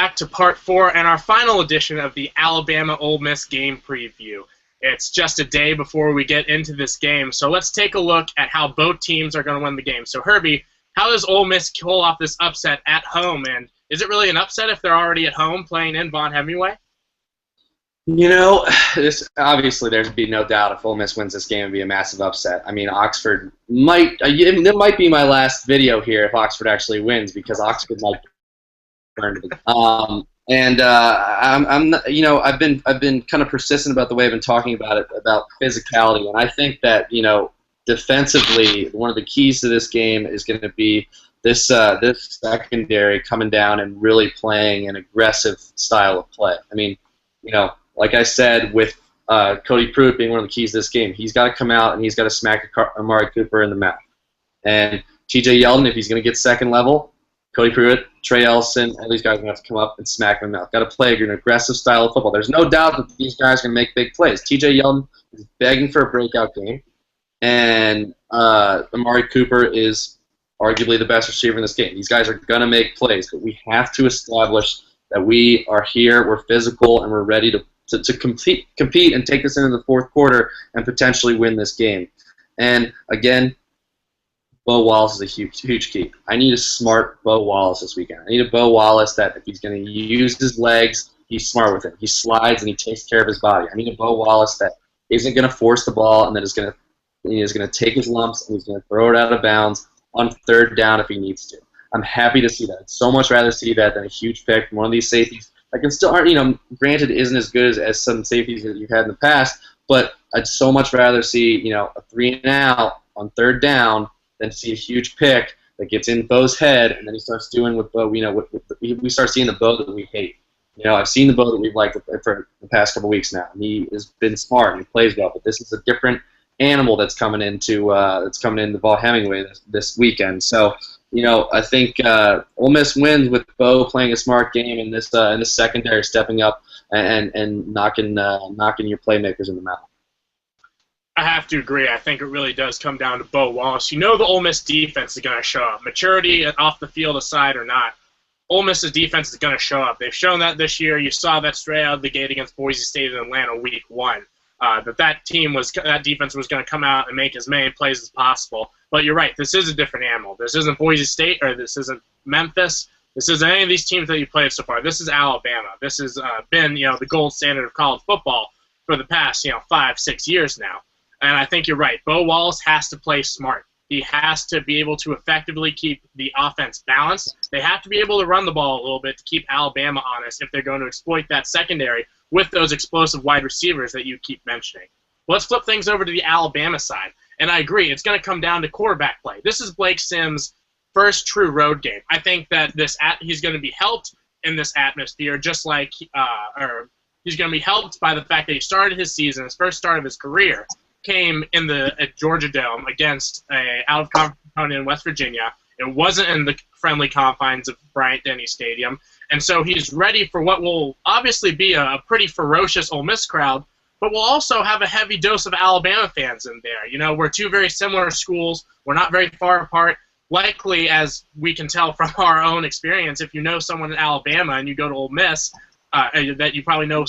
back to part 4 and our final edition of the Alabama-Ole Miss game preview. It's just a day before we get into this game, so let's take a look at how both teams are going to win the game. So, Herbie, how does Ole Miss pull off this upset at home, and is it really an upset if they're already at home playing in Von Hemingway? You know, obviously there's be no doubt if Ole Miss wins this game, it would be a massive upset. I mean, Oxford might – it might be my last video here if Oxford actually wins, because Oxford might burn it. You know, I've been kind of persistent about the way I've been talking about it, about physicality, and I think that, you know, defensively, one of the keys to this game is going to be this secondary coming down and really playing an aggressive style of play. I mean, you know, like I said, with Cody Pruitt being one of the keys to this game, he's got to come out and he's got to smack Amari Cooper in the mouth. And T.J. Yeldon, if he's going to get second level, Cody Pruitt, Trey Ellison, all these guys are going to have to come up and smack him in the mouth. Got to play an aggressive style of football. There's no doubt that these guys are going to make big plays. T.J. Yeldon is begging for a breakout game, and Amari Cooper is arguably the best receiver in this game. These guys are going to make plays, but we have to establish that we are here, we're physical, and we're ready to compete and take this into the fourth quarter and potentially win this game. And again, Bo Wallace is a huge key. I need a smart Bo Wallace this weekend. I need a Bo Wallace that if he's going to use his legs, he's smart with it. He slides and he takes care of his body. I need a Bo Wallace that isn't going to force the ball and that is going to take his lumps and he's going to throw it out of bounds on third down if he needs to. I'm happy to see that. I'd so much rather see that than a huge pick from one of these safeties that can still aren't, you know, granted isn't as good as some safeties that you've had in the past, but I'd so much rather see, you know, a 3-and-out on third down than see a huge pick that gets in Bo's head and then he starts doing what Bo, you know, we start seeing the Bo that we hate. You know, I've seen the Bo that we've liked for the past couple weeks now. And he has been smart and he plays well, but this is a different animal that's coming into Von Hemingway this weekend. So, you know, I think Ole Miss wins with Bo playing a smart game in this secondary, stepping up and knocking your playmakers in the mouth. I have to agree. I think it really does come down to Bo Wallace. You know the Ole Miss defense is going to show up. Maturity off the field aside or not, Ole Miss's defense is going to show up. They've shown that this year. You saw that straight out of the gate against Boise State in Atlanta week 1. That defense was going to come out and make as many plays as possible. But you're right, this is a different animal. This isn't Boise State or this isn't Memphis. This isn't any of these teams that you played so far. This is Alabama. This has been, you know, the gold standard of college football for the past, you know, 5-6 years now. And I think you're right. Bo Wallace has to play smart. He has to be able to effectively keep the offense balanced. They have to be able to run the ball a little bit to keep Alabama honest if they're going to exploit that secondary with those explosive wide receivers that you keep mentioning. Let's flip things over to the Alabama side. And I agree, it's going to come down to quarterback play. This is Blake Sims' first true road game. I think that he's going to be helped in this atmosphere, just like he's going to be helped by the fact that he started his season, his first start of his career, came in at Georgia Dome against a out-of-conference opponent in West Virginia. It wasn't in the friendly confines of Bryant-Denny Stadium. And so he's ready for what will obviously be a pretty ferocious Ole Miss crowd, but we'll also have a heavy dose of Alabama fans in there. You know, we're two very similar schools. We're not very far apart. Likely, as we can tell from our own experience, if you know someone in Alabama and you go to Ole Miss, that you probably know.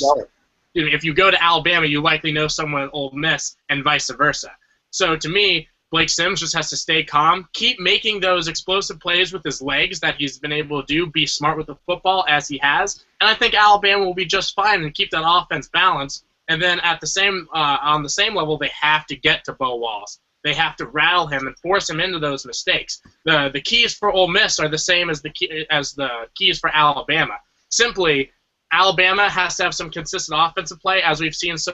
If you go to Alabama, you likely know someone at Ole Miss, and vice versa. So to me, Blake Sims just has to stay calm, keep making those explosive plays with his legs that he's been able to do, be smart with the football as he has, and I think Alabama will be just fine and keep that offense balanced. And then at the same on the same level, they have to get to Bo Wallace. They have to rattle him and force him into those mistakes. The keys for Ole Miss are the same as the keys for Alabama. Simply, Alabama has to have some consistent offensive play, as we've seen so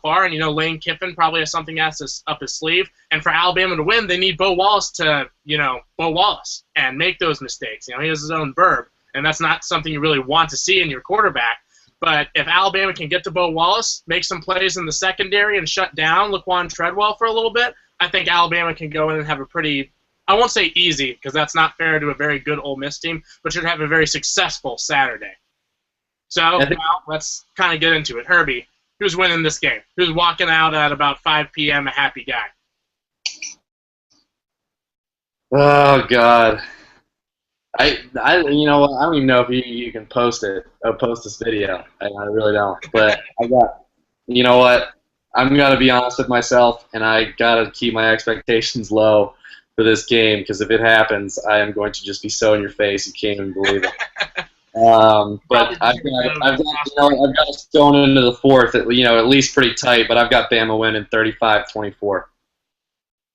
far. And, you know, Lane Kiffin probably has something else up his sleeve. And for Alabama to win, they need Bo Wallace to, you know, Bo Wallace and make those mistakes. You know, he has his own verb, and that's not something you really want to see in your quarterback. But if Alabama can get to Bo Wallace, make some plays in the secondary, and shut down Laquan Treadwell for a little bit, I think Alabama can go in and have a pretty, I won't say easy, because that's not fair to a very good Ole Miss team, but should have a very successful Saturday. So now let's kind of get into it. Herbie, who's winning this game? Who's walking out at about 5 p.m. a happy guy? Oh, God. You know what? I don't even know if you can post it or post this video. I really don't. But you know what? I'm gonna be honest with myself, and I gotta keep my expectations low for this game because if it happens, I am going to just be so in your face you can't even believe it. But I've got us going into the fourth, at least pretty tight. But I've got Bama winning 35-24.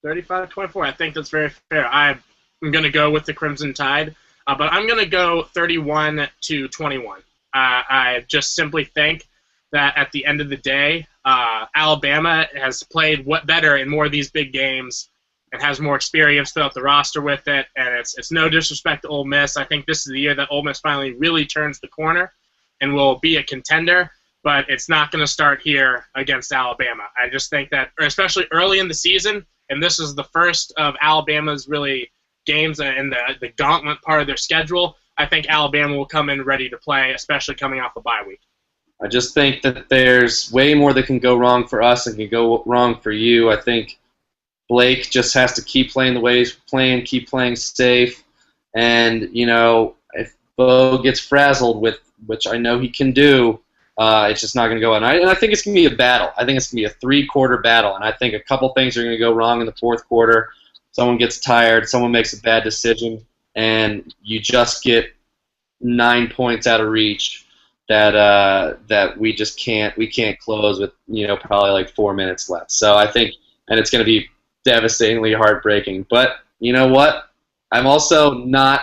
35-24. I think that's very fair. I'm going to go with the Crimson Tide, but I'm going to go 31-21. I just simply think that at the end of the day, Alabama has played better in more of these big games and has more experience throughout the roster with it. And it's no disrespect to Ole Miss. I think this is the year that Ole Miss finally really turns the corner and will be a contender. But it's not going to start here against Alabama. I just think that, especially early in the season, and this is the first of Alabama's really games in the gauntlet part of their schedule, I think Alabama will come in ready to play, especially coming off a bye week. I just think that there's way more that can go wrong for us and can go wrong for you. I think Blake just has to keep playing the way he's playing, keep playing safe, and, if Bo gets frazzled, which I know he can do, it's just not going to go. And I think it's going to be a battle. I think it's going to be a three-quarter battle, and I think a couple things are going to go wrong in the fourth quarter. Someone gets tired, someone makes a bad decision, and you just get 9 points out of reach that we just can't close with probably like 4 minutes left. So I think, and it's going to be devastatingly heartbreaking. But you know what? I'm also not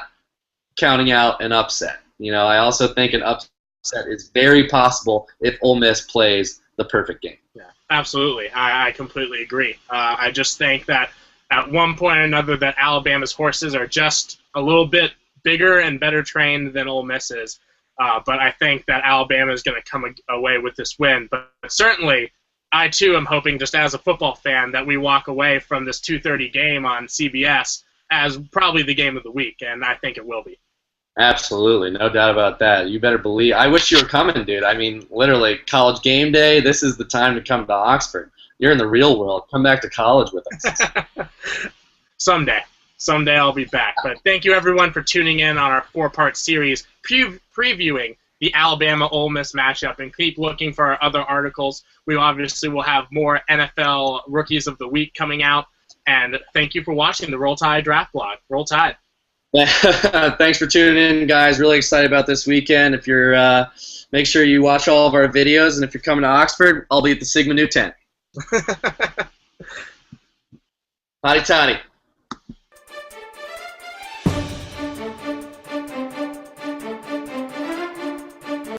counting out an upset. I also think an upset is very possible if Ole Miss plays the perfect game. Yeah, absolutely. I completely agree. I just think that at one point or another that Alabama's horses are just a little bit bigger and better trained than Ole Miss is. But I think that Alabama is going to come away with this win. But certainly, I too am hoping, just as a football fan, that we walk away from this 2:30 game on CBS as probably the game of the week, and I think it will be. Absolutely, no doubt about that. You better believe. I wish you were coming, dude. I mean, literally, college game day, this is the time to come to Oxford. You're in the real world. Come back to college with us. Someday I'll be back. But thank you, everyone, for tuning in on our 4-part series previewing the Alabama-Ole Miss matchup. And keep looking for our other articles. We obviously will have more NFL Rookies of the Week coming out. And thank you for watching the Roll Toddy Draft Blog. Roll Tide. Thanks for tuning in, guys. Really excited about this weekend. If you're, make sure you watch all of our videos. And if you're coming to Oxford, I'll be at the Sigma Nu tent. Hotty toddy.